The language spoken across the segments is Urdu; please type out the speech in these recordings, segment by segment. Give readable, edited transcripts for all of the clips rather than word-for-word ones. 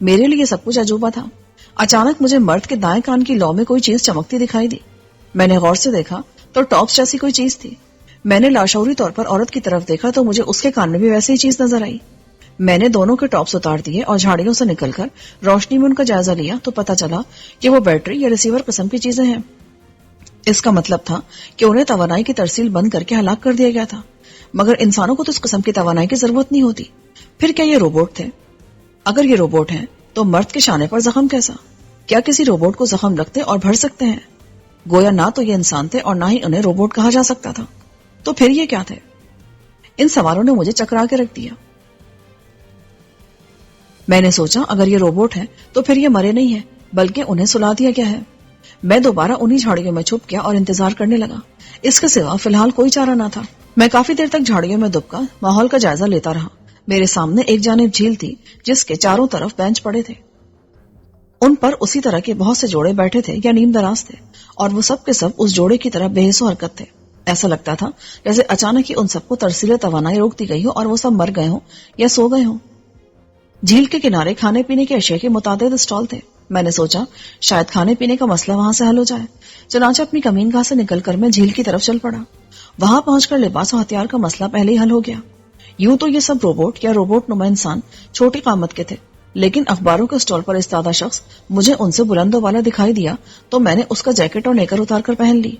میرے لیے سب کچھ عجوبہ تھا. اچانک مجھے مرد کے دائیں کان کی لو میں کوئی چیز چمکتی دکھائی دی. میں نے غور سے دیکھا تو ٹاپس جیسی کوئی چیز تھی. میں نے لاشعوری طور پر عورت کی طرف دیکھا تو مجھے اس کے کان میں بھی ویسی ہی چیز نظر آئی. میں نے دونوں کے ٹاپس اتار دیے اور جھاڑیوں سے نکل کر روشنی میں ان کا جائزہ لیا تو پتا چلا کہ وہ بیٹری یا ریسیور قسم کی چیزیں ہیں. اس کا مطلب تھا کہ انہیں توانائی کی ترسیل بند کر کے ہلاک کر دیا گیا تھا. مگر انسانوں کو تو اس قسم کی توانائی کی ضرورت نہیں ہوتی. پھر کیا یہ روبوٹ تھے؟ اگر یہ روبوٹ ہیں تو مرد کے شانے پر زخم کیسا؟ کیا کسی روبوٹ کو زخم لگتے اور بھر سکتے ہیں؟ گویا نہ تو یہ انسان تھے اور نہ ہی انہیں روبوٹ کہا جا سکتا تھا. تو پھر یہ کیا تھے؟ ان سوالوں نے مجھے چکرا کے رکھ دیا. میں نے سوچا اگر یہ روبوٹ ہیں تو پھر یہ مرے نہیں ہیں بلکہ انہیں سلا دیا گیا ہے. میں دوبارہ انہی جھاڑیوں میں چھپ گیا اور انتظار کرنے لگا. اس کے سوا فی الحال کوئی چارہ نہ تھا. میں کافی دیر تک جھاڑیوں میں دب کر ماحول کا جائزہ لیتا رہا. میرے سامنے ایک جانب جھیل تھی جس کے چاروں طرف بینچ پڑے تھے. ان پر اسی طرح کے بہت سے جوڑے بیٹھے تھے یا نیم دراز تھے اور وہ سب کے سب اس جوڑے کی طرح بے حس و حرکت تھے. ایسا لگتا تھا جیسے اچانک ہی ان سب کو ترسیل توانائی روک دی گئی ہو اور وہ سب مر گئے ہوں یا سو گئے ہوں. جھیل کے کنارے کھانے پینے کے اشیاء کے متعدد اسٹال تھے. میں نے سوچا شاید کھانے پینے کا مسئلہ وہاں سے حل ہو جائے. چنانچہ اپنی کمین گاہ سے نکل کر میں جھیل کی طرف چل پڑا. وہاں پہنچ کر لباس و ہتھیار کا مسئلہ پہلے ہی حل ہو گیا. یوں تو یہ سب روبوٹ یا روبوٹ نما انسان چھوٹی قامت کے تھے لیکن اخباروں کے اسٹال پر استادہ شخص مجھے ان سے بلند و بالا دکھائی دیا تو میں نے اس کا جیکٹ اور نیکر اتار کر پہن لی.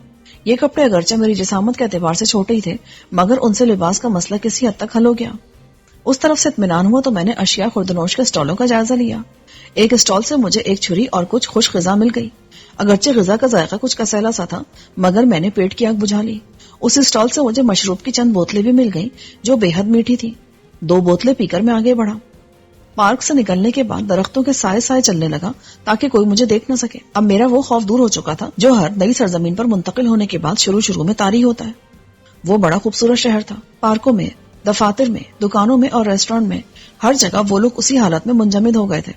یہ کپڑے اگرچہ میری جسامت کے اعتبار سے چھوٹے ہی تھے مگر ان سے لباس کا مسئلہ کسی حد تک حل ہو گیا. اس طرف سے اطمینان ہوا تو میں نے اشیاء خوردنوش کے اسٹالوں کا جائزہ لیا. ایک اسٹال سے مجھے ایک چھری اور کچھ خوش غذا مل گئی. اگرچہ غذا کا ذائقہ کچھ کسیلا سا تھا مگر میں نے پیٹ کی آگ بجھا لی. اس اسٹال سے مجھے مشروب کی چند بوتلیں بھی مل گئیں جو بے حد میٹھی تھی. 2 بوتلیں پی کر میں آگے بڑھا. پارک سے نکلنے کے بعد درختوں کے سائے سائے چلنے لگا تاکہ کوئی مجھے دیکھ نہ سکے. اب میرا وہ خوف دور ہو چکا تھا جو ہر نئی سرزمین پر منتقل ہونے کے بعد شروع میں طاری ہوتا ہے. وہ بڑا خوبصورت شہر تھا. پارکوں میں، دفاتر میں، دکانوں میں اور ریسٹورینٹ میں ہر جگہ وہ لوگ اسی حالت میں منجمد ہو گئے تھے.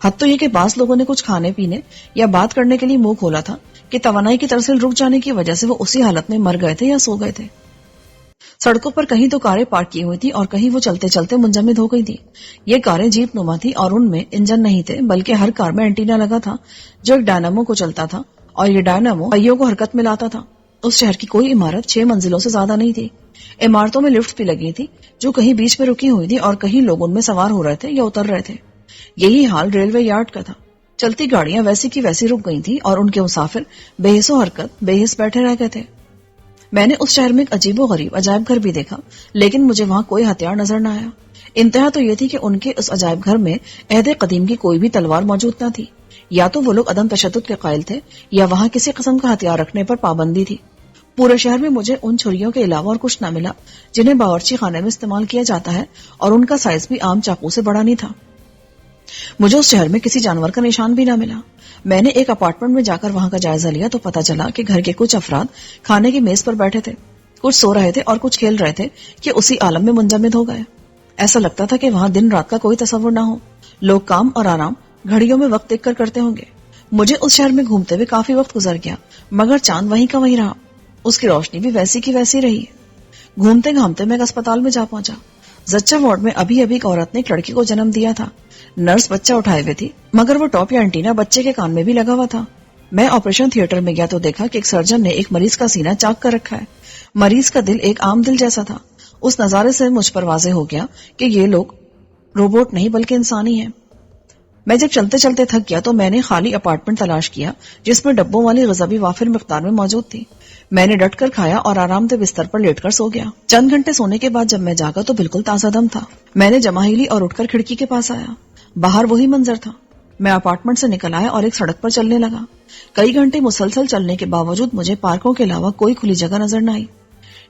حد تو یہ کہ بعض لوگوں نے کچھ کھانے پینے یا بات کرنے کے لیے منہ کھولا تھا کہ توانائی کی ترسیل رک جانے کی وجہ سے وہ اسی حالت میں مر گئے تھے یا سو گئے تھے. سڑکوں پر کہیں تو کاریں پارک کی ہوئی تھی اور کہیں وہ چلتے چلتے منجمد ہو گئی تھی. یہ کاریں جیپ نما تھی اور ان میں انجن نہیں تھے بلکہ ہر کار میں اینٹینا لگا تھا جو ایک ڈائنامو کو چلتا تھا اور یہ ڈائنامو پہیوں کو حرکت میں لاتا تھا. اس شہر کی کوئی عمارت 6 منزلوں سے زیادہ نہیں تھی. عمارتوں میں لفٹ بھی لگی تھی جو کہیں بیچ میں رکی ہوئی تھی اور کہیں لوگ ان میں سوار ہو رہے تھے یا اتر رہے تھے. یہی حال ریلوے یارڈ کا تھا. چلتی گاڑیاں ویسی کی ویسی رک گئی تھی اور ان کے مسافر بے حس و حرکت بے حس بیٹھے رہ گئے تھے. میں نے اس شہر میں ایک عجیب و غریب عجائب گھر بھی دیکھا لیکن مجھے وہاں کوئی ہتھیار نظر نہ آیا. انتہا تو یہ تھی کہ ان کے اس عجائب گھر میں عہد قدیم کی کوئی بھی تلوار موجود نہ تھی. یا تو وہ لوگ عدم تشدد کے قائل تھے یا وہاں کسی قسم کا ہتھیار رکھنے پر پابندی تھی. پورے شہر میں مجھے ان چھریوں کے علاوہ اور کچھ نہ ملا جنہیں باورچی خانے میں استعمال کیا جاتا ہے اور ان کا سائز بھی عام چاقو سے بڑا نہیں تھا. مجھے اس شہر میں کسی جانور کا نشان بھی نہ ملا. میں نے ایک اپارٹمنٹ میں جا کر وہاں کا جائزہ لیا تو پتا چلا کہ گھر کے کچھ افراد کھانے کی میز پر بیٹھے تھے. کچھ سو رہے تھے اور کچھ کھیل رہے تھے کہ اسی عالم میں منجمد ہو گئے. ایسا لگتا تھا کہ وہاں دن رات کا کوئی تصور نہ ہو. لوگ کام اور آرام گھڑیوں میں وقت دیکھ کر کرتے ہوں گے. مجھے اس شہر میں گھومتے ہوئے کافی وقت گزر گیا مگر چاند وہیں کا وہیں رہا. اس کی روشنی بھی ویسی کی ویسی رہی. گھومتے گھامتے میں ایک اسپتال میں جا پہنچا. زچہ وارڈ میں ابھی ایک عورت نے ایک لڑکی کو جنم دیا تھا. نرس بچہ اٹھائے ہوئے تھی مگر وہ ٹاپ یا اینٹینا بچے کے کان میں بھی لگا ہوا تھا. میں آپریشن تھیٹر میں گیا تو دیکھا کہ ایک سرجن نے ایک مریض کا سینہ چاک کر رکھا ہے. مریض کا دل ایک عام دل جیسا تھا. اس نظارے سے مجھ پر واضح ہو گیا کہ یہ لوگ روبوٹ نہیں بلکہ انسانی ہیں. میں جب چلتے چلتے تھک گیا تو میں نے خالی اپارٹمنٹ تلاش کیا جس میں ڈبوں والی غذا بھی وافر مقدار میں موجود تھی. میں نے ڈٹ کر کھایا اور آرام دہ بستر پر لیٹ کر سو گیا. چند گھنٹے سونے کے بعد جب میں جاگا تو بالکل تازہ دم تھا. میں نے جمع ہیلی اور اٹھ کر کھڑکی کے پاس آیا. باہر وہی منظر تھا. میں اپارٹمنٹ سے نکل آیا اور ایک سڑک پر چلنے لگا. کئی گھنٹے مسلسل چلنے کے باوجود مجھے پارکوں کے علاوہ کوئی کھلی جگہ نظر نہ آئی.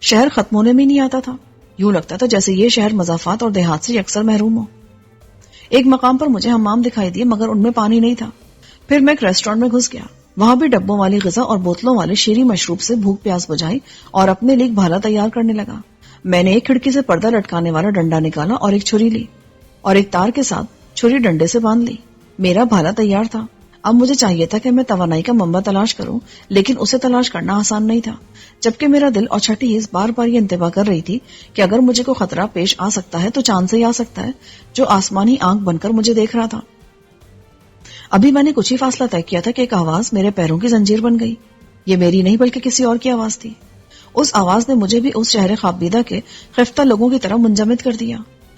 شہر ختم ہونے میں نہیں آتا تھا. یوں لگتا تھا جیسے یہ شہر مضافات اور دیہات سے اکثر محروم ہو. ایک مقام پر مجھے حمام دکھائی دیے مگر ان میں پانی نہیں تھا. پھر میں ایک ریسٹورینٹ میں گھس گیا. وہاں بھی ڈبوں والی غذا اور بوتلوں والے شیریں مشروب سے بھوک پیاس بجھائی اور اپنے لیے بھالا تیار کرنے لگا. میں نے ایک کھڑکی سے پردہ لٹکانے والا ڈنڈا نکالا اور ایک چھری لی اور ایک تار کے ساتھ چھری ڈنڈے سے باندھ لی. میرا بھالا تیار تھا. اب مجھے چاہیے تھا کہ میں توانائی کا منبع تلاش کروں، لیکن اسے تلاش کرنا آسان نہیں تھا، جبکہ میرا دل اور چھٹی حص بار بار یہ انتباہ کر رہی تھی کہ اگر مجھے کوئی خطرہ پیش آ سکتا ہے تو چاند سے ہی آ سکتا ہے، جو آسمانی آنکھ بن کر مجھے دیکھ رہا تھا۔ ابھی میں نے کچھ ہی فاصلہ طے کیا تھا کہ ایک آواز میرے پیروں کی زنجیر بن گئی۔ یہ میری نہیں بلکہ کسی اور کی آواز تھی۔ اس آواز نے مجھے بھی اس شہر خوابیدہ کے خفتہ لوگوں کی طرح منجمد کر دیا۔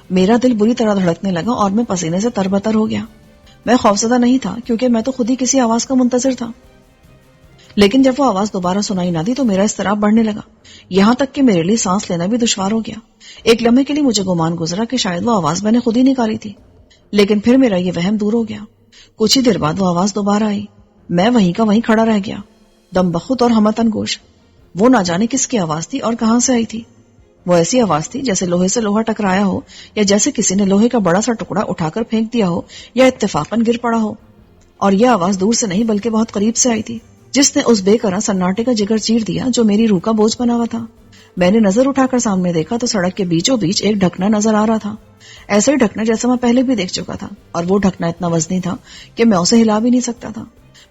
میرا دل بری طرح دھڑکنے لگا اور میں پسینے سے تربتر ہو گیا۔ میں خوفزدہ نہیں تھا کیونکہ میں تو خود ہی کسی آواز کا منتظر تھا، لیکن جب وہ آواز دوبارہ سنائی نہ دی تو میرا اضطراب بڑھنے لگا، یہاں تک کہ میرے لیے سانس لینا بھی دشوار ہو گیا۔ ایک لمحے کے لیے مجھے گمان گزرا کہ شاید وہ آواز میں نے خود ہی نکالی تھی، لیکن پھر میرا یہ وہم دور ہو گیا۔ کچھ ہی دیر بعد وہ آواز دوبارہ آئی۔ میں وہیں کا وہیں کھڑا رہ گیا، دم بخود اور ہمتن گوش۔ وہ نہ جانے کس کی آواز تھی اور کہاں سے آئی تھی۔ وہ ایسی آواز تھی جیسے لوہے سے لوہا ٹکرایا ہو، یا جیسے کسی نے لوہے کا بڑا سا ٹکڑا اٹھا کر پھینک دیا ہو یا اتفاقاً گر پڑا ہو۔ اور یہ آواز دور سے نہیں بلکہ بہت قریب سے آئی تھی، جس نے اس بے قرار سناٹے کا جگر چیر دیا جو میری روح کا بوجھ بنا ہوا تھا۔ میں نے نظر اٹھا کر سامنے دیکھا تو سڑک کے بیچوں بیچ ایک ڈھکنا نظر آ رہا تھا، ایسا ہی ڈھکنا جیسا میں پہلے بھی دیکھ چکا تھا، اور وہ ڈھکنا اتنا وزنی تھا کہ میں اسے ہلا بھی نہیں سکتا تھا۔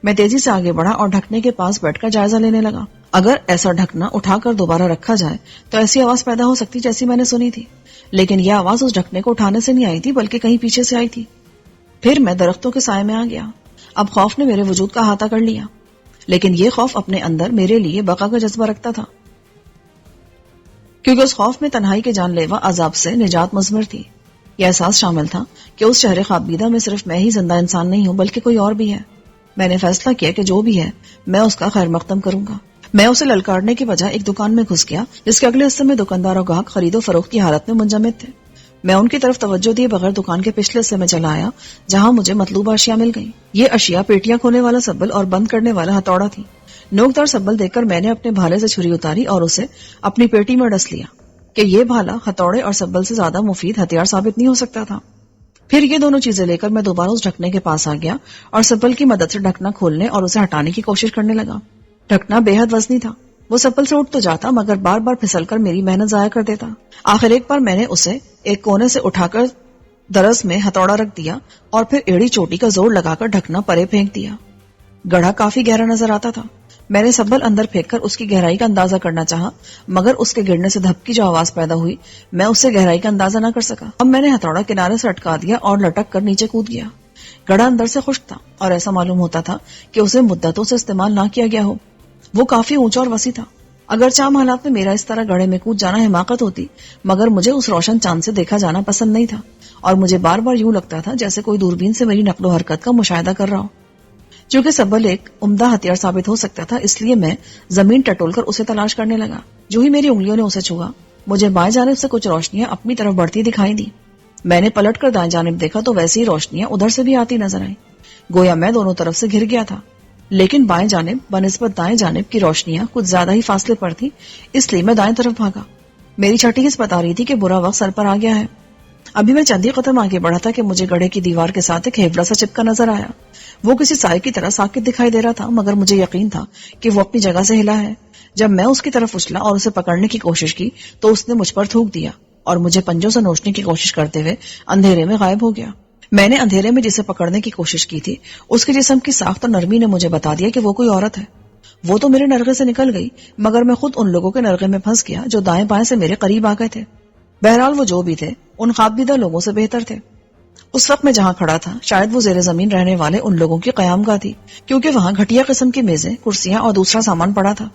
میں تیزی سے آگے بڑھا اور ڈھکنے کے پاس بیٹھ کر جائزہ لینے لگا۔ اگر ایسا ڈھکنا اٹھا کر دوبارہ رکھا جائے تو ایسی آواز پیدا ہو سکتی جیسی میں نے سنی تھی، لیکن یہ آواز اس ڈھکنے کو اٹھانے سے نہیں آئی تھی بلکہ کہیں پیچھے سے آئی تھی۔ پھر میں درختوں کے سائے میں آ گیا۔ اب خوف نے میرے وجود کا احاطہ کر لیا، لیکن یہ خوف اپنے اندر میرے لیے بقا کا جذبہ رکھتا تھا، کیونکہ اس خوف میں تنہائی کے جان لیوا عذاب سے نجات مضمر تھی۔ یہ احساس شامل تھا کہ اس شہر خوابیدہ میں صرف میں ہی زندہ انسان نہیں ہوں بلکہ کوئی اور بھی ہے۔ میں نے فیصلہ کیا کہ جو بھی ہے میں اس کا خیر مقدم کروں گا۔ میں اسے للکارنے کی بجائے ایک دکان میں گھس گیا جس کے اگلے حصے میں دکاندار اور گاہک خرید و فروخت کی حالت میں منجمد تھے۔ میں ان کی طرف توجہ دیے بغیر دکان کے پچھلے حصے میں چلا آیا جہاں مجھے مطلوبہ اشیاء مل گئیں۔ یہ اشیاء پیٹیاں کھولنے والا سبل اور بند کرنے والا ہتھوڑا تھی۔ نوکدار سبل دیکھ کر میں نے اپنے بھالے سے چھری اتاری اور اسے اپنی پیٹی میں ڈس لیا کہ یہ بھالا ہتھوڑے اور سبل سے زیادہ مفید ہتھیار ثابت نہیں ہو سکتا تھا۔ پھر یہ دونوں چیزیں لے کر میں دوبارہ اس ڈھکنے کے پاس آ گیا اور سبل کی مدد سے ڈھکنا کھولنے اور اسے ہٹانے کی کوشش کرنے لگا۔ ڈھکنا بے حد وزنی تھا، وہ سبل سے اٹھ تو جاتا مگر بار بار پھسل کر میری محنت ضائع کر دیتا۔ آخر ایک بار میں نے اسے ایک کونے سے اٹھا کر درس میں ہتھوڑا رکھ دیا اور پھر ایڑی چوٹی کا زور لگا کر ڈھکنا پرے پھینک دیا۔ گڑھا کافی گہرا نظر آتا تھا۔ میں نے سبل اندر پھینک کر اس کی گہرائی کا اندازہ کرنا چاہا مگر اس کے گرنے سے دھپ کی جو آواز پیدا ہوئی میں اس سے گہرائی کا اندازہ نہ کر سکا۔ اب میں نے ہتھوڑا کنارے سے اٹکا دیا اور لٹک کر نیچے کود گیا۔ گڑھا اندر سے خشک تھا اور ایسا معلوم ہوتا تھا کہ اسے مدتوں سے استعمال نہ کیا گیا ہو۔ وہ کافی اونچا اور وسیع تھا۔ اگرچہ عام حالات میں میرا اس طرح گڑھے میں کود جانا حماقت ہوتی مگر مجھے اس روشن چاند سے دیکھا جانا پسند نہیں تھا اور مجھے بار بار یوں لگتا تھا جیسے کوئی دوربین سے میری نقل و حرکت کا مشاہدہ کر رہا ہو۔ چونکہ سبل ایک عمدہ ہتھیار ثابت ہو سکتا تھا اس لیے میں زمین ٹٹول کر اسے تلاش کرنے لگا۔ جو ہی میری انگلیوں نے اسے چھوا مجھے بائیں جانب سے کچھ روشنیاں اپنی طرف بڑھتی دکھائی دی۔ میں نے پلٹ کر دائیں جانب دیکھا تو ویسی ہی روشنیاں ادھر سے بھی آتی نظر آئیں، گویا میں دونوں طرف سے گھر گیا تھا، لیکن بائیں جانب بنسبت دائیں جانب کی روشنیاں کچھ زیادہ ہی فاصلے پر تھی، اس لیے میں دائیں طرف بھاگا۔ میری چھٹی حس بتا رہی تھی کہ برا وقت سر پر آ گیا ہے۔ ابھی میں چند ہی قدم آگے بڑھا تھا کہ مجھے گڑھے کی دیوار کے ساتھ ایک ہیبلا سا چپکا نظر آیا۔ وہ کسی سائے کی طرح ساکت دکھائی دے رہا تھا مگر مجھے یقین تھا کہ وہ اپنی جگہ سے ہلا ہے۔ جب میں اس کی طرف اچھلا اور اسے پکڑنے کی کوشش کی تو اس نے مجھ پر تھوک دیا اور مجھے پنجوں سے نوچنے کی کوشش کرتے ہوئے اندھیرے میں غائب ہو گیا۔ میں نے اندھیرے میں جسے پکڑنے کی کوشش کی تھی اس کے جسم کی ساخت اور نرمی نے مجھے بتا دیا کہ وہ کوئی عورت ہے۔ وہ تو میرے نرغے سے نکل گئی مگر میں خود ان لوگوں کے نرغے میں پھنس گیا جو دائیں بائیں سے میرے قریب آ گئے تھے۔ بہرحال وہ جو بھی تھے ان خوابیدہ لوگوں سے بہتر تھے۔ اس وقت میں جہاں کھڑا تھا شاید وہ زیر زمین رہنے والے ان لوگوں کی قیام گاہ تھی، کیونکہ وہاں گھٹیا قسم کی میزیں، کرسیاں اور دوسرا سامان پڑا تھا۔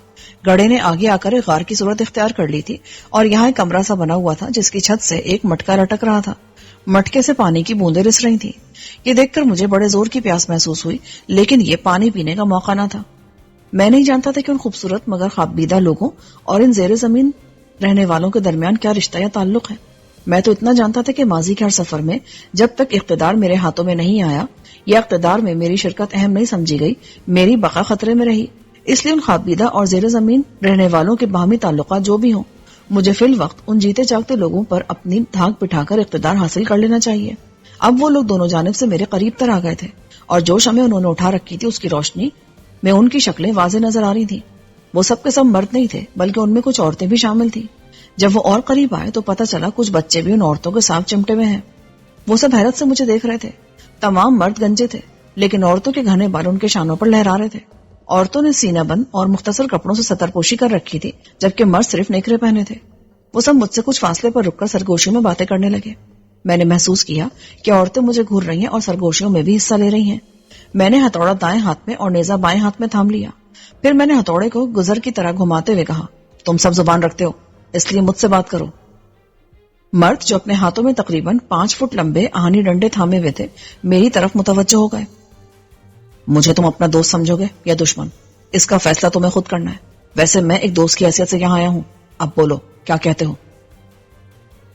گڑھے نے آگے آ کر ایک غار کی صورت اختیار کر لی تھی اور یہاں ایک کمرہ سا بنا ہوا تھا جس کی چھت سے ایک مٹکا لٹک رہا تھا۔ مٹکے سے پانی کی بوندیں رس رہی تھیں۔ یہ دیکھ کر مجھے بڑے زور کی پیاس محسوس ہوئی، لیکن یہ پانی پینے کا موقع نہ تھا۔ میں نہیں جانتا تھا کہ ان خوبصورت مگر خوابیدہ لوگوں اور ان زیر زمین رہنے والوں کے درمیان کیا رشتہ یا تعلق ہے۔ میں تو اتنا جانتا تھا کہ ماضی کے ہر سفر میں جب تک اقتدار میرے ہاتھوں میں نہیں آیا یا اقتدار میں میری شرکت اہم نہیں سمجھی گئی میری بقا خطرے میں رہی۔ اس لیے ان خوابیدہ اور زیر زمین رہنے والوں کے باہمی تعلقات جو بھی ہوں مجھے فی الوقت ان جیتے جاگتے لوگوں پر اپنی دھاک بٹھا کر اقتدار حاصل کر لینا چاہیے۔ اب وہ لوگ دونوں جانب سے میرے قریب تر آ گئے تھے اور جو شمع انہوں نے اٹھا رکھی تھی اس کی روشنی میں ان کی شکلیں واضح نظر آ رہی تھی۔ وہ سب کے سب مرد نہیں تھے بلکہ ان میں کچھ عورتیں بھی شامل تھیں۔ جب وہ اور قریب آئے تو پتہ چلا کچھ بچے بھی ان عورتوں کے ساتھ چمٹے ہوئے ہیں۔ وہ سب حیرت سے مجھے دیکھ رہے تھے۔ تمام مرد گنجے تھے، لیکن عورتوں کے گھنے بال ان کے شانوں پر لہرا رہے تھے. عورتوں نے سینہ بند اور مختصر کپڑوں سے ستر پوشی کر رکھی تھی، جبکہ مرد صرف نیکرے پہنے تھے. وہ سب مجھ سے کچھ فاصلے پر رک کر سرگوشیوں میں باتیں کرنے لگے. میں نے محسوس کیا کہ عورتیں مجھے گھور رہی ہیں اور سرگوشیوں میں بھی حصہ لے رہی ہیں. میں نے ہتھوڑا دائیں ہاتھ میں اور نیزہ بائیں ہاتھ میں تھام لیا. پھر میں نے ہتھوڑے کو گزر کی طرح گھماتے ہوئے کہا، تم سب زبان رکھتے ہو، اس لیے مجھ سے بات کرو. مرد جو اپنے ہاتھوں میں تقریباً 5 فٹ لمبے آہنی ڈنڈے تھامے ہوئے تھے میری طرف متوجہ ہو گئے. مجھے تم اپنا دوست سمجھو گے یا دشمن، اس کا فیصلہ تمہیں خود کرنا ہے. ویسے میں ایک دوست کی حیثیت سے یہاں آیا ہوں. اب بولو، کیا کہتے ہو؟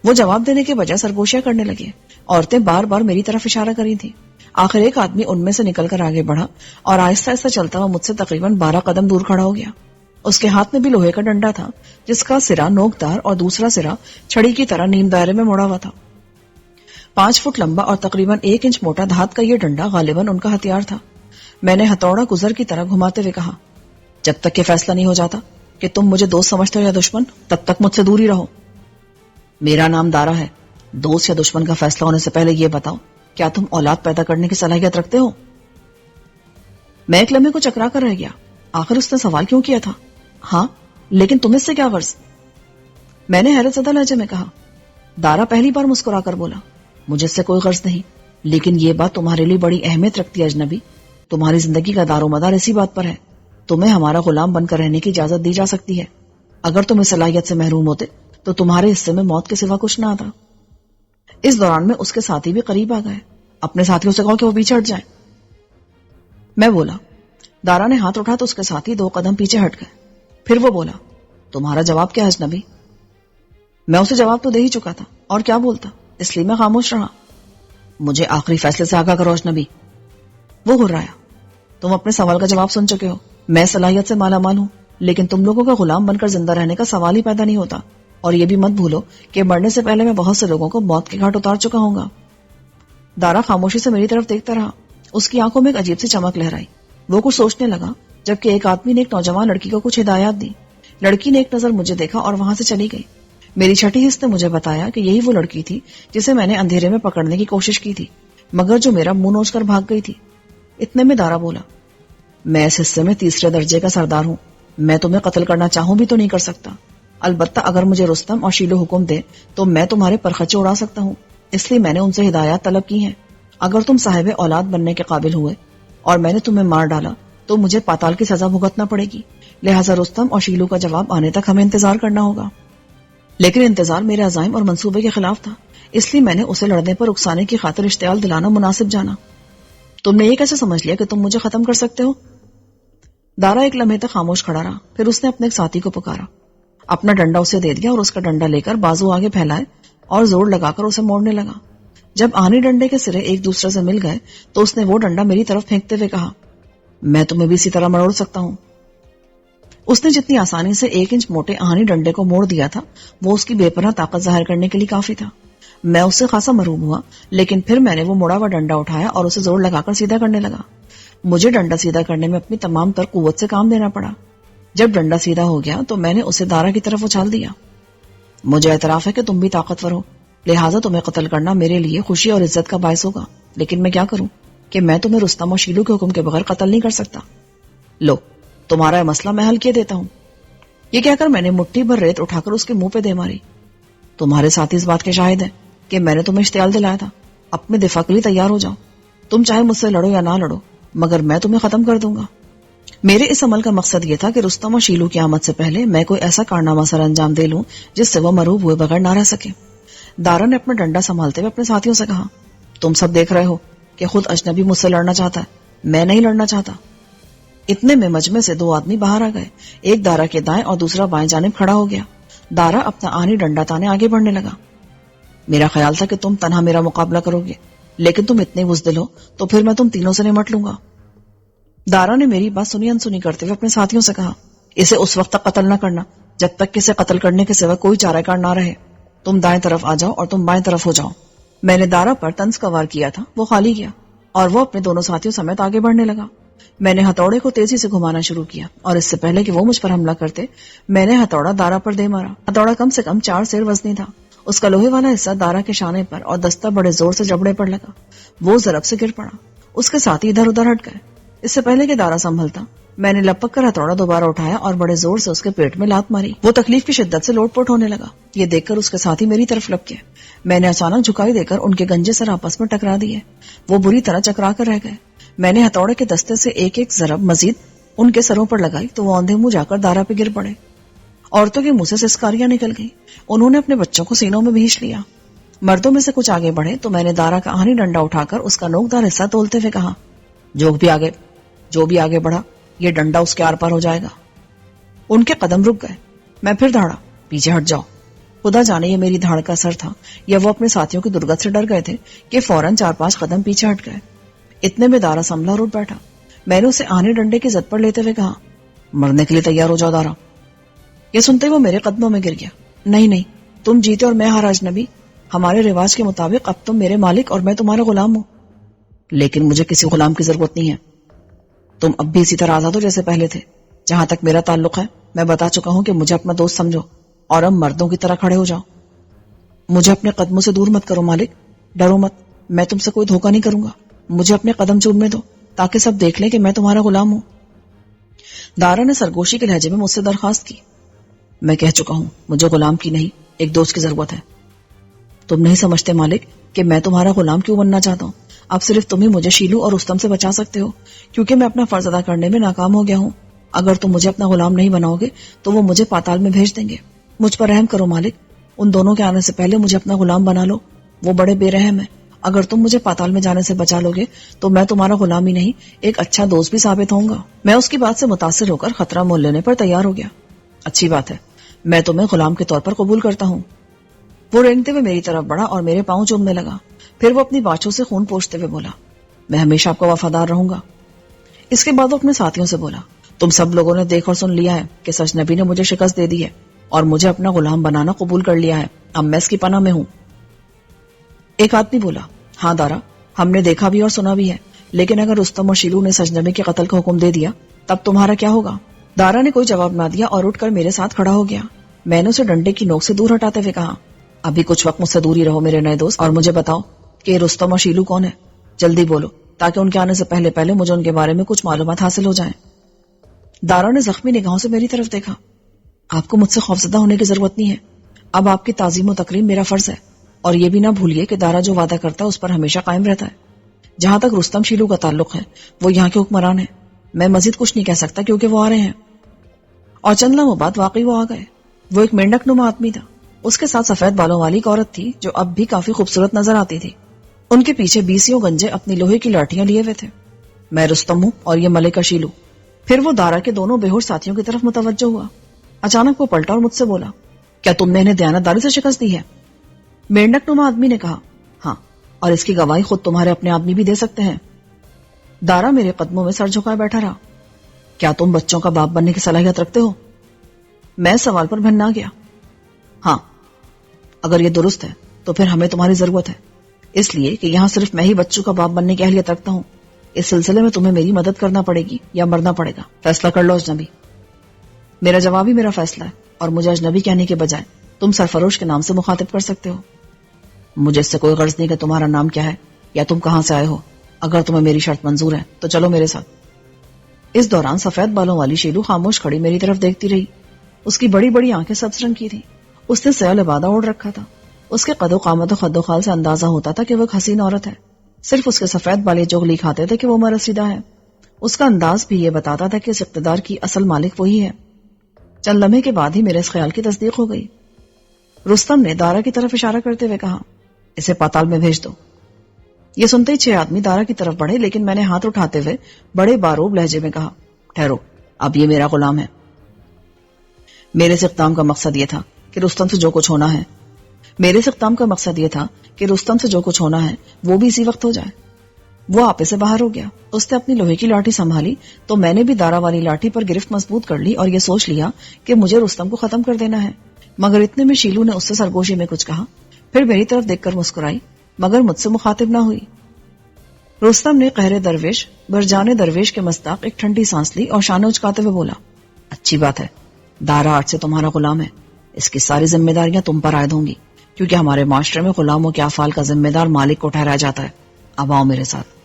وہ جواب دینے کے بجائے سرگوشیاں کرنے لگے. عورتیں بار بار میری طرف اشارہ کری تھی. آخر ایک آدمی ان میں سے نکل کر آگے بڑھا اور آہستہ آہستہ چلتا ہوا مجھ سے تقریباً 12 قدم دور کھڑا ہو گیا. اس کے ہاتھ میں بھی لوہے کا ڈنڈا تھا، جس کا سرا نوکدار اور دوسرا سرا چھڑی کی طرح نیم دائرے میں مڑا ہوا تھا. 5 فٹ لمبا اور تقریباً 1 انچ موٹا دھات کا یہ ڈنڈا غالباً ان کا ہتھیار تھا. میں نے ہتھوڑا گزر کی طرح گھماتے ہوئے کہا، جب تک یہ فیصلہ نہیں ہو جاتا کہ تم مجھے دوست سمجھتے ہو یا دشمن، تب تک مجھ سے دور ہی رہو. میرا نام دارا ہے. دوست یا دشمن کا فیصلہ ہونے سے پہلے یہ بتاؤ، کیا تم اولاد پیدا کرنے کی صلاحیت رکھتے ہو؟ میں ایک لمحے کو چکرا کر رہ گیا. آخر اس نے سوال کیوں کیا تھا؟ ہاں، لیکن تم اس سے کیا غرض؟ میں نے حیرت زدہ لہجے میں کہا. دارا پہلی بار مسکرا کر بولا، مجھے اس سے کوئی غرض نہیں، لیکن یہ بات تمہارے لیے بڑی اہمیت رکھتی ہے اجنبی. تمہاری زندگی کا دار و مدار اسی بات پر ہے. تمہیں ہمارا غلام بن کر رہنے کی اجازت دی جا سکتی ہے. اگر تم اس صلاحیت سے محروم ہوتے تو تمہارے حصے میں موت کے سوا کچھ نہ آتا. اس دوران میں اس کے ساتھی بھی قریب آ گئے. اپنے ساتھیوں سے کہو کہ وہ پیچھے ہٹ جائیں. میں بولا. دارا نے ہاتھ اٹھا تو اس کے ساتھی 2 قدم پیچھے ہٹ گئے. پھر وہ بولا، تمہارا جواب کیا اجنبی؟ میں اسے جواب تو دے ہی چکا تھا، اور کیا بولتا، اس لیے میں خاموش رہا. مجھے آخری فیصلے سے آگاہ کرو اجنبی. وہ ہرایا. تم اپنے سوال کا جواب سن چکے ہو. میں صلاحیت سے مالا مال ہوں، لیکن تم لوگوں کا غلام بن کر زندہ رہنے کا سوال ہی پیدا نہیں ہوتا. اور یہ بھی مت بھولو کہ مرنے سے پہلے میں بہت سے لوگوں کو موت کے گھاٹ اتار چکا ہوں گا. دارا خاموشی سے میری طرف دیکھتا رہا. اس کی آنکھوں میں ایک عجیب سی چمک لہرائی. وہ کچھ سوچنے لگا، جبکہ ایک آدمی نے ایک نوجوان لڑکی کو کچھ ہدایات دی. لڑکی نے ایک نظر مجھے دیکھا اور وہاں سے چلی گئی. میری چھٹی حص نے مجھے بتایا کہ یہی وہ لڑکی تھی جسے میں نے اندھیرے میں پکڑنے کی کوشش کی تھی، مگر جو میرا منہ نوچ کر بھاگ گئی تھی. اتنے میں دارا بولا، میں اس حصے میں 3 درجے کا سردار ہوں. میں تمہیں قتل کرنا چاہوں بھی تو نہیں کر سکتا. البتہ اگر مجھے رستم اور شیلو حکم دے تو میں تمہارے پرخچے اڑا سکتا ہوں. اس لیے میں نے ان سے ہدایات طلب کی ہیں. اگر تم صاحب اولاد بننے کے قابل ہوئے اور میں نے تمہیں مار ڈالا تو مجھے پاتال کی سزا بھگتنا پڑے گی. لہٰذا رستم اور شیلو کا جواب آنے تک ہمیں انتظار کرنا ہوگا. لیکن انتظار میرے عزائم اور منصوبے کے خلاف تھا، اس لیے میں نے اسے لڑنے پر اکسانے کی خاطر اشتعال دلانا مناسب جانا. تم نے یہ کیسے سمجھ لیا کہ تم مجھے ختم کر سکتے ہو؟ دارا ایک لمحے تک خاموش کھڑا رہا. پھر اس نے اپنے ایک ساتھی کو پکارا. اپنا ڈنڈا اسے دے دیا اور اس کا ڈنڈا لے کر بازو آگے پھیلائے اور زور لگا کر اسے موڑنے لگا. جب آہنی ڈنڈے کے سرے ایک دوسرے سے مل گئے تو اس نے وہ ڈنڈا میری طرف پھینکتے ہوئے کہا، میں تمہیں بھی اسی طرح مروڑ سکتا ہوں. اس نے جتنی آسانی سے 1 انچ موٹے آہنی ڈنڈے کو موڑ دیا تھا وہ اس کی بے پناہ طاقت ظاہر کرنے کے لیے کافی تھا. میں اس سے خاصا مرعوب ہوا، لیکن پھر میں نے وہ مڑا ہوا ڈنڈا اٹھایا اور اسے زور لگا کر سیدھا کرنے لگا. مجھے ڈنڈا سیدھا کرنے میں اپنی تمام تر قوت سے کام دینا پڑا. جب ڈنڈا سیدھا ہو گیا تو میں نے اسے دارا کی طرف اچھال دیا. مجھے اعتراف ہے کہ تم بھی طاقتور ہو، لہٰذا تمہیں قتل کرنا میرے لیے خوشی اور عزت کا باعث ہوگا. لیکن میں کیا کروں کہ میں تمہیں رستم اور شیلو کے حکم کے بغیر قتل نہیں کر سکتا. لو، تمہارا مسئلہ میں حل کیے دیتا ہوں. یہ کہہ کر میں نے مٹھی بھر ریت اٹھا کر اس کے منہ پہ دے ماری. تمہارے ساتھ اس بات کے شاہد ہیں کہ میں نے تمہیں اشتعال دلایا تھا. اپنے دفاع کے لیے تیار ہو جاؤ. تم چاہے مجھ سے لڑو یا نہ لڑو، مگر میں تمہیں ختم کر دوں گا. میرے اس عمل کا مقصد یہ تھا کہ رستم اور شیلو کی آمد سے پہلے میں کوئی ایسا کارنامہ سر انجام دے لوں جس سے وہ مرعوب ہوئے بغیر نہ رہ سکے. دارا نے اپنا ڈنڈا سنبھالتے ہوئے اپنے ساتھیوں سے کہا، تم سب دیکھ رہے ہو کہ خود اجنبی مجھ سے لڑنا چاہتا ہے، میں نہیں لڑنا چاہتا. اتنے میں مجمع سے 2 آدمی باہر آ گئے. ایک دارا کے دائیں اور دوسرا بائیں جانب کھڑا ہو گیا. دارا اپنا آہنی ڈنڈا تانے آگے بڑھنے لگا. میرا خیال تھا کہ تم تنہا میرا مقابلہ کرو گے، لیکن تم اتنے بزدل ہو تو پھر میں تم تینوں سے نمٹ لوں گا. دارا نے میری بات سنی انسنی کرتے ہوئے اپنے ساتھیوں سے کہا، اسے اس وقت تک قتل نہ کرنا جب تک کہ اسے قتل کرنے کے سوا کوئی چارہ کار نہ رہے. تم دائیں طرف آ جاؤ اور تم بائیں طرف ہو جاؤ. میں نے دارا پر طنز کا وار کیا تھا، وہ خالی گیا اور وہ اپنے دونوں ساتھیوں سمیت آگے بڑھنے لگا. میں نے ہتھوڑے کو تیزی سے گھمانا شروع کیا اور اس سے پہلے کہ وہ مجھ پر حملہ کرتے میں نے ہتھوڑا دارا پر دے مارا. ہتھوڑا کم سے کم 4 سیر وزنی تھا. اس کا لوہے والا حصہ دارا کے شانے پر اور دستہ بڑے زور سے جبڑے پر لگا. وہ ضرب سے گر پڑا. اس کے ساتھ ہی ادھر ادھر ہٹ گئے۔ اس سے پہلے کہ دارا سنبھلتا، میں نے لپک کر ہتھوڑا دوبارہ اٹھایا اور بڑے زور سے اس کے پیٹ میں لات ماری۔ وہ تکلیف کی شدت سے لوٹ پوٹ ہونے لگا۔ یہ دیکھ کر اس کے ساتھ ہی میری طرف لپکے۔ میں نے اچانک جھکائی دے کر ان کے گنجے سر آپس میں ٹکرا دیے۔ وہ بری طرح چکرا کر رہ گئے۔ میں نے ہتھوڑے کے دستے سے ایک ایک ضرب مزید ان کے سروں پر لگائی تو وہ اندھے منہ جا کر دارا پہ گر پڑے۔ عورتوں کے منہ سے سسکاریاں نکل گئی۔ انہوں نے اپنے بچوں کو سینوں میں بھیج لیا۔ مردوں میں سے کچھ آگے بڑھے تو میں نے دارا کا آہنی ڈنڈا اٹھا کر اس کا نوکدار حصہ تولتے ہوئے کہا، جو بھی آگے بڑھا یہ ڈنڈا اس کے آر پار ہو جائے گا۔ ان کے قدم رک گئے۔ میں پھر دھاڑا، پیچھے ہٹ جاؤ۔ خدا جانے یہ میری دھاڑ کا اثر تھا یا وہ اپنے ساتھیوں کی درگت سے ڈر گئے تھے کہ فوراً 4-5 قدم پیچھے ہٹ گئے۔ اتنے میں دارا سنبھلا اور اٹھ بیٹھا۔ میں نے اسے آہنی ڈنڈے کی زد پر لیتے ہوئے کہا، مرنے کے لیے تیار ہو جاؤ دارا۔ یہ سنتے وہ میرے قدموں میں گر گیا۔ نہیں، تم جیتے اور میں ہارا اجنبی۔ ہمارے رواج کے مطابق اب تم میرے مالک اور میں تمہارا غلام ہوں۔ لیکن مجھے کسی غلام کی ضرورت نہیں ہے۔ تم اب بھی اسی طرح آزاد ہو جیسے پہلے تھے۔ جہاں تک میرا تعلق ہے میں بتا چکا ہوں کہ مجھے اپنا دوست سمجھو اور اب مردوں کی طرح کھڑے ہو جاؤ۔ مجھے اپنے قدموں سے دور مت کرو مالک، ڈرو مت، میں تم سے کوئی دھوکہ نہیں کروں گا۔ مجھے اپنے قدم چومنے دو تاکہ سب دیکھ لیں کہ میں تمہارا غلام ہوں۔ دارا نے سرگوشی کے لہجے میں مجھ سے درخواست کی۔ میں کہہ چکا ہوں مجھے غلام کی نہیں، ایک دوست کی ضرورت ہے۔ تم نہیں سمجھتے مالک کہ میں تمہارا غلام کیوں بننا چاہتا ہوں؟ اب صرف تم ہی مجھے شیلو اور رستم سے بچا سکتے ہو، کیونکہ میں اپنا فرض ادا کرنے میں ناکام ہو گیا ہوں۔ اگر تم مجھے اپنا غلام نہیں بناؤ گے تو وہ مجھے پاتال میں بھیج دیں گے۔ مجھ پر رحم کرو مالک، ان دونوں کے آنے سے پہلے مجھے اپنا غلام بنا لو۔ وہ بڑے بے رحم ہیں۔ اگر تم مجھے پاتال میں جانے سے بچا لو گے تو میں تمہارا غلام ہی نہیں، ایک اچھا دوست بھی ثابت ہوں گا۔ میں اس کی بات سے متاثر ہو کر خطرہ مول لینے پر تیار ہو گیا۔ اچھی بات ہے، میں تمہیں غلام کے طور پر قبول کرتا ہوں۔ وہ رینگتے ہوئے میری طرف بڑھا اور میرے پاؤں چومنے لگا۔ پھر وہ اپنی باچھوں سے خون پوچھتے ہوئے بولا، میں ہمیشہ آپ کا وفادار رہوں گا۔ اس کے بعد وہ اپنے ساتھیوں سے بولا، تم سب لوگوں نے دیکھ اور سن لیا ہے کہ سچ نبی نے مجھے شکست دے دی ہے اور مجھے اپنا غلام بنانا قبول کر لیا ہے۔ اب میں اس کی پناہ میں ہوں۔ ایک آدمی بولا، ہاں دارا، ہم نے دیکھا بھی اور سنا بھی ہے، لیکن اگر رستم اور شیلو نے سچ نبی کے قتل کا حکم دے دیا تب تمہارا کیا ہوگا؟ دارا نے کوئی جواب نہ دیا اور اٹھ کر میرے ساتھ کھڑا ہو گیا۔ میں نے اسے ڈنڈے کی نوک سے دور ہٹاتے ہوئے کہا، ابھی کچھ وقت مجھ سے دور ہی رہو میرے نئے دوست، اور مجھے بتاؤ کہ رستم اور شیلو کون ہے؟ جلدی بولو تاکہ ان کے آنے سے پہلے مجھے ان کے بارے میں کچھ معلومات حاصل ہو جائیں۔ دارا نے زخمی نگاہوں سے میری طرف دیکھا۔ آپ کو مجھ سے خوفزدہ ہونے کی ضرورت نہیں ہے۔ اب آپ کی تعظیم و تکریم میرا فرض ہے، اور یہ بھی نہ بھولیے کہ دارا جو وعدہ کرتا ہے اس پر ہمیشہ قائم رہتا ہے۔ جہاں تک رستم شیلو کا تعلق ہے وہ یہاں کے حکمران ہیں۔ میں مزید کچھ نہیں کہہ سکتا کیونکہ وہ آ رہے ہیں۔ اور چند لمحوں بعد واقعی وہ آ گئے۔ وہ ایک مینڈک نما آدمی تھا۔ اس کے ساتھ سفید بالوں والی ایک عورت تھی جو اب بھی کافی خوبصورت نظر آتی تھی۔ ان کے پیچھے 20 گنجے اپنی لوہے کی لاٹیاں لیے ہوئے تھے۔ میں رستم ہوں اور یہ ملکہ شیلو۔ پھر وہ دارا کے دونوں بے ہوش ساتھیوں کی طرف متوجہ ہوا۔ اچانک وہ پلٹا اور مجھ سے بولا، کیا تم نے انہیں دیانتداری سے شکست دی ہے؟ مینڈک نما آدمی نے کہا، ہاں، اور اس کی گواہی خود تمہارے اپنے آدمی بھی دے سکتے ہیں۔ دارا میرے قدموں میں سر جھکائے بیٹھا رہا۔ کیا تم بچوں کا باپ بننے کی صلاحیت رکھتے ہو؟ میں سوال پر بھننا گیا۔ ہاں، اگر یہ درست ہے تو پھر ہمیں تمہاری ضرورت ہے، اس لیے کہ یہاں صرف میں ہی بچوں کا باپ بننے کی اہلیت رکھتا ہوں۔ اس سلسلے میں تمہیں میری مدد کرنا پڑے گی یا مرنا پڑے گا، فیصلہ کر لو اجنبی۔ میرا جواب ہی میرا فیصلہ ہے، اور مجھے اجنبی کہنے کے بجائے تم سرفروش کے نام سے مخاطب کر سکتے ہو۔ مجھے اس سے کوئی غرض نہیں کہ تمہارا نام کیا ہے یا تم کہاں سے آئے ہو۔ اگر تمہیں میری شرط منظور ہے تو چلو میرے ساتھ۔ اس دوران سفید بالوں والی شیلو خاموش کھڑی میری طرف دیکھتی رہی۔ اس کی بڑی بڑی آنکھیں سبز رنگ کی تھیں۔ اس نے سیاہ لبادہ اوڑھ رکھا تھا۔ اس کے قد و قامت و خد و خال سے اندازہ ہوتا تھا کہ وہ ایک حسین عورت ہے۔ صرف اس کے سفید بالے جغلی کھاتے تھے کہ وہ مرسیدہ ہے۔ اس کا انداز بھی یہ بتاتا تھا کہ اس اقتدار کی اصل مالک وہی ہے۔ چند لمحے کے بعد ہی میرے اس خیال کی تصدیق ہو گئی۔ رستم نے دارا کی طرف اشارہ کرتے ہوئے کہا، اسے پاتال میں بھیج دو۔ یہ سنتے ہی 6 آدمی دارا کی طرف بڑھے، لیکن میں نے ہاتھ اٹھاتے ہوئے بڑے باروب لہجے میں کہا، ٹھہرو، اب یہ میرا غلام ہے۔ میرے اس اقدام کا مقصد یہ تھا کہ رستم سے جو کچھ ہونا ہے وہ بھی اسی وقت ہو جائے۔ وہ آپے سے باہر ہو گیا۔ اس نے اپنی لوہے کی لاٹھی سنبھالی تو میں نے بھی دارا والی لاٹھی پر گرفت مضبوط کر لی اور یہ سوچ لیا کہ مجھے رستم کو ختم کر دینا ہے۔ مگر اتنے میں شیلو نے اس سے سرگوشی میں کچھ کہا، پھر میری طرف دیکھ کر مسکرائی مگر مجھ سے مخاطب نہ ہوئی۔ رستم نے قہر درویش برجان درویش کے مصداق ایک ٹھنڈی سانس لی اور شانے اچکاتے ہوئے بولا، اچھی بات ہے، دارا آج سے تمہارا غلام ہے۔ اس کی ساری ذمہ داریاں تم پر عائد ہوں گی، کیونکہ ہمارے معاشرے میں غلاموں کے افعال کا ذمہ دار مالک کو ٹھہرایا جاتا ہے۔ اب آؤ میرے ساتھ۔